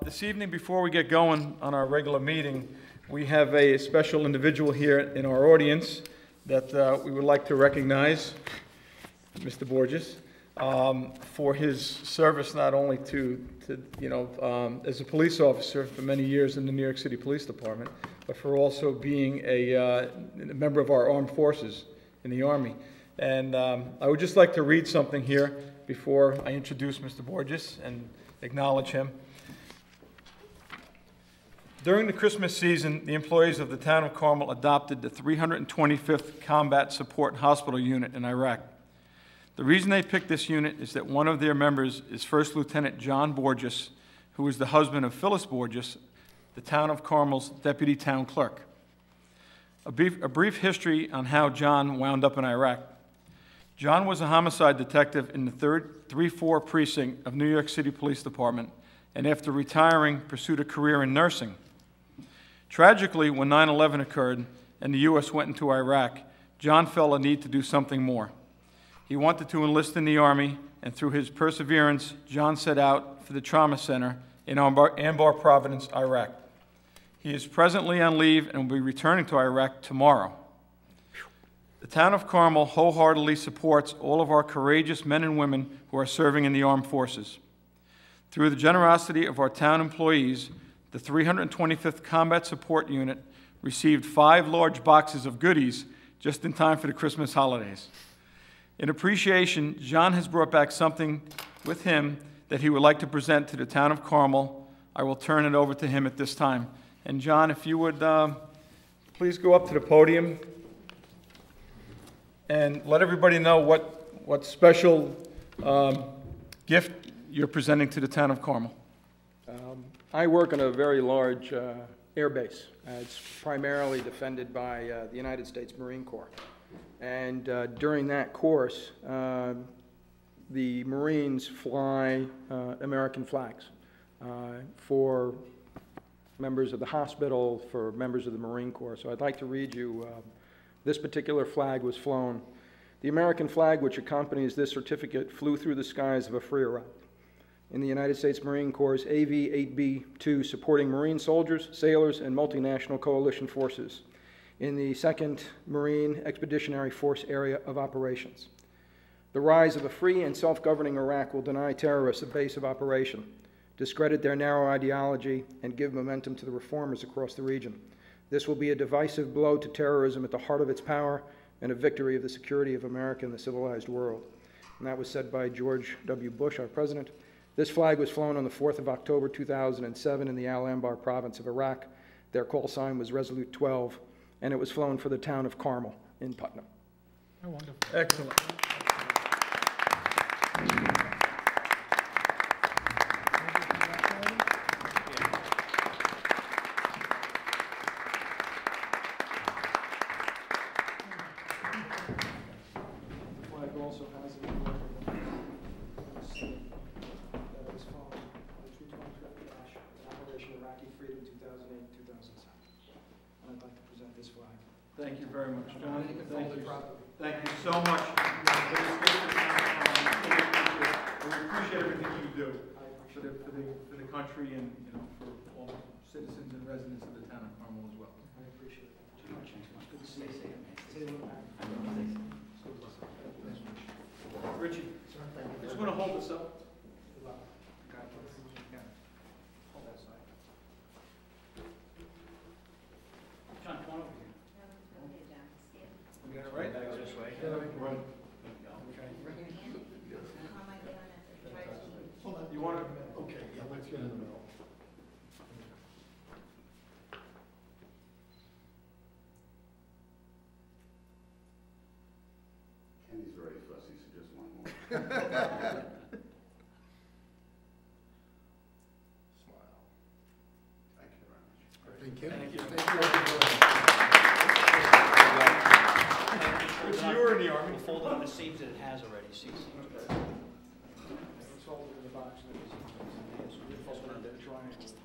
This evening, before we get going on our regular meeting, we have a special individual here in our audience that we would like to recognize, Mr. Borges, for his service not only as a police officer for many years in the New York City Police Department, but for also being a member of our armed forces in the Army. And I would just like to read something here before I introduce Mr. Borges and acknowledge him. During the Christmas season, the employees of the town of Carmel adopted the 325th Combat Support Hospital Unit in Iraq. The reason they picked this unit is that one of their members is First Lieutenant John Borges, who is the husband of Phyllis Borges, the town of Carmel's deputy town clerk. A brief history on how John wound up in Iraq. John was a homicide detective in the 3-4 precinct of New York City Police Department, and after retiring, pursued a career in nursing. Tragically, when 9/11 occurred and the U.S. went into Iraq, John felt a need to do something more. He wanted to enlist in the Army, and through his perseverance, John set out for the Trauma Center in Anbar Province, Iraq. He is presently on leave and will be returning to Iraq tomorrow. The town of Carmel wholeheartedly supports all of our courageous men and women who are serving in the armed forces. Through the generosity of our town employees, the 325th Combat Support Unit received 5 large boxes of goodies just in time for the Christmas holidays. In appreciation, John has brought back something with him that he would like to present to the town of Carmel. I will turn it over to him at this time. And John, if you would please go up to the podium and let everybody know what special gift you're presenting to the town of Carmel. I work on a very large air base. It's primarily defended by the United States Marine Corps. And during that course, the Marines fly American flags for members of the hospital, for members of the Marine Corps. So I'd like to read you, this particular flag was flown. The American flag which accompanies this certificate flew through the skies of a free Iraq in the United States Marine Corps' AV-8B-2, supporting Marine soldiers, sailors, and multinational coalition forces in the 2nd Marine Expeditionary Force area of operations. The rise of a free and self-governing Iraq will deny terrorists a base of operation, discredit their narrow ideology, and give momentum to the reformers across the region. This will be a divisive blow to terrorism at the heart of its power and a victory of the security of America and the civilized world. And that was said by George W. Bush, our president. This flag was flown on the 4th of October 2007 in the Al-Anbar province of Iraq. Their call sign was Resolute 12, and it was flown for the town of Carmel in Putnam. Oh, wonderful. Excellent. The flag also has an Operation Iraqi Freedom 2008-2007. And I'd like to present this flag. Thank you very much, John. Thank you so much. We appreciate everything you do for the country and for all the citizens and residents of the town of Carmel as well. I appreciate it. Good to see you. Richie, just want to hold this up. John, come on over here. You got it right? That goes this way. Yeah, right. Hold on. You want to? Okay, yeah, let's get in the middle. Kenny's very fussy, so just one more. Smile. Thank you very much. Thank you. Thank you. Thank you. You were in the Army. We'll fold up the seams that it has already. See, It's all in the box. this one under.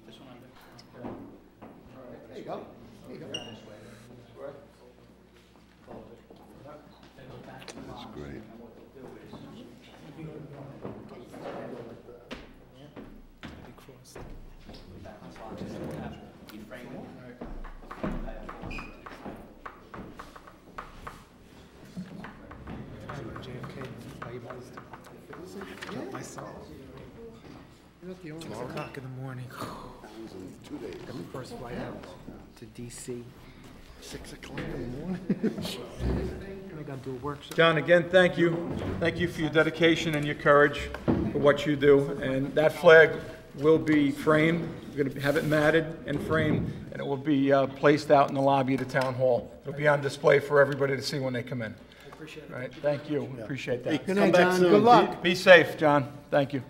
This one under. There you go. There you go. That's great. 2 days. Got the first flight out to DC, 6 o'clock in the morning. I gotta do a workshop. John, again, thank you. Thank you for your dedication and your courage for what you do. And that flag will be framed. We're going to have it matted and framed, and it will be placed out in the lobby of the town hall. It'll be on display for everybody to see when they come in. I appreciate it. All right, thank you. Appreciate that. Good night, John. Good luck. Be safe, John. Thank you.